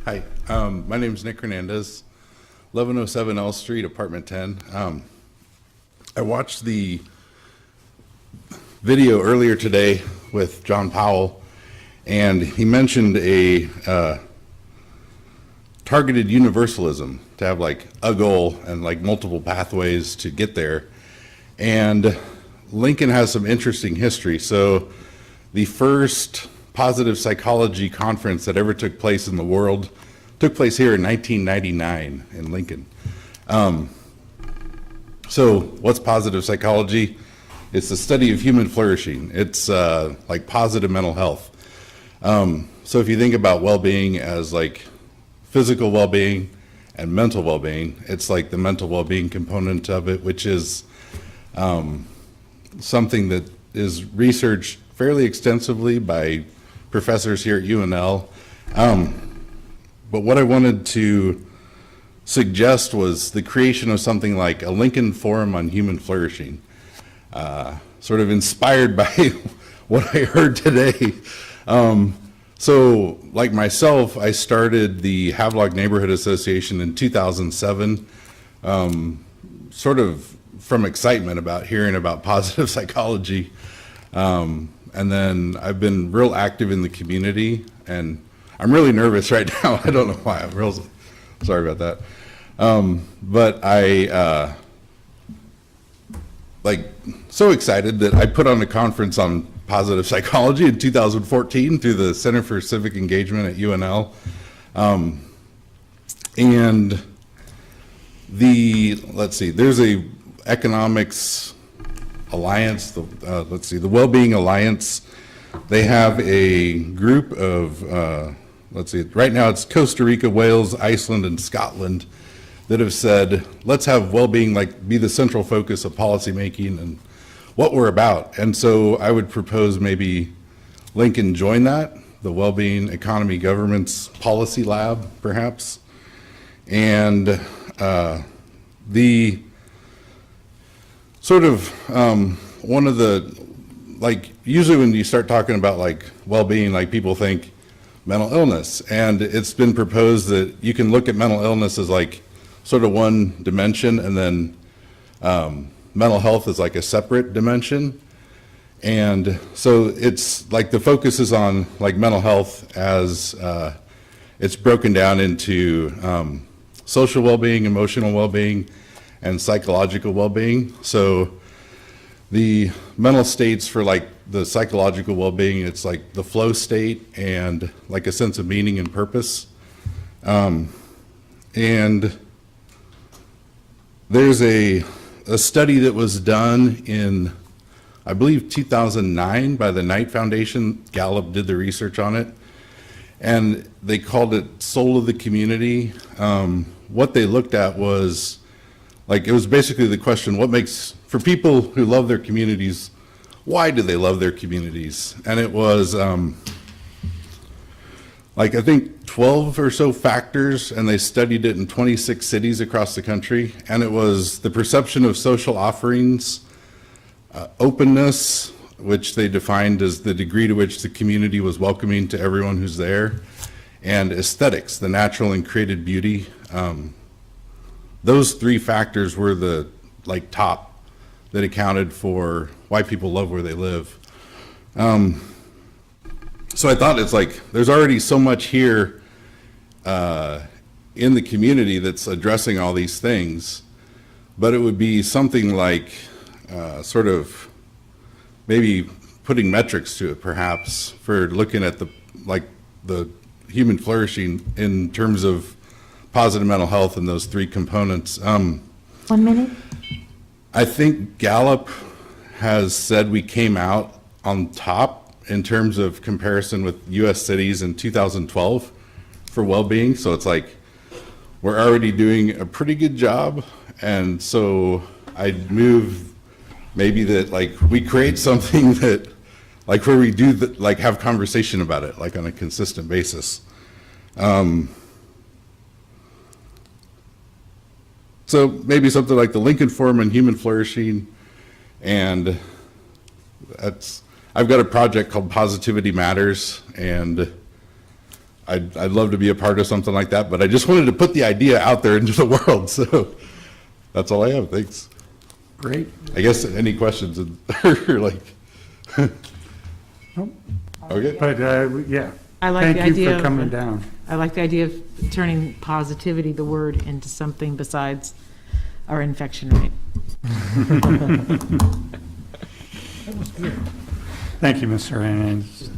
Hi, my name is Nick Hernandez, 1107 L Street, apartment 10. I watched the video earlier today with John Powell, and he mentioned a targeted universalism, to have like a goal and like multiple pathways to get there. And Lincoln has some interesting history. So the first positive psychology conference that ever took place in the world took place here in 1999 in Lincoln. So what's positive psychology? It's the study of human flourishing. It's like positive mental health. So if you think about well-being as like physical well-being and mental well-being, it's like the mental well-being component of it, which is something that is researched fairly extensively by professors here at UNL. But what I wanted to suggest was the creation of something like a Lincoln Forum on Human Flourishing, sort of inspired by what I heard today. So like myself, I started the Havelock Neighborhood Association in 2007, sort of from excitement about hearing about positive psychology. And then I've been real active in the community, and I'm really nervous right now. I don't know why. I'm real sorry about that. But I like so excited that I put on a conference on positive psychology in 2014 through the Center for Civic Engagement at UNL. And there's a economics alliance, the Wellbeing Alliance. They have a group of, right now it's Costa Rica, Wales, Iceland, and Scotland that have said, let's have well-being be the central focus of policymaking and what we're about. And so I would propose maybe Lincoln join that, the Wellbeing Economy Government's Policy Lab, perhaps. And the sort of one of the, usually when you start talking about well-being, people think mental illness. And it's been proposed that you can look at mental illness as sort of one dimension, and then mental health is a separate dimension. And so it's the focus is on mental health as it's broken down into social well-being, emotional well-being, and psychological well-being. So the mental states for the psychological well-being, it's the flow state and a sense of meaning and purpose. And there's a study that was done in, I believe, 2009 by the Knight Foundation. Gallup did the research on it, and they called it Soul of the Community. What they looked at was, it was basically the question, what makes, for people who love their communities, why do they love their communities? And it was, I think 12 or so factors, and they studied it in 26 cities across the country. And it was the perception of social offerings, openness, which they defined as the degree to which the community was welcoming to everyone who's there, and aesthetics, the natural and created beauty. Those three factors were the top that accounted for why people love where they live. So I thought it's there's already so much here in the community that's addressing all these things, but it would be something sort of maybe putting metrics to it, perhaps, for looking at the human flourishing in terms of positive mental health and those three components. 1 minute. I think Gallup has said we came out on top in terms of comparison with U.S. cities in 2012 for well-being. So it's we're already doing a pretty good job. And so I'd move maybe that we create something that where we do have conversation about it on a consistent basis. So maybe something like the Lincoln Forum on Human Flourishing, and I've got a project called Positivity Matters, and I'd love to be a part of something like that, but I just wanted to put the idea out there into the world, so that's all I have, thanks. Great. I guess any questions, or like, Nope. okay, But, yeah. I like the Thank you idea for of- coming down. I like the idea of turning positivity, the word, into something besides our infection rate. Thank you, Mr. Hernandez.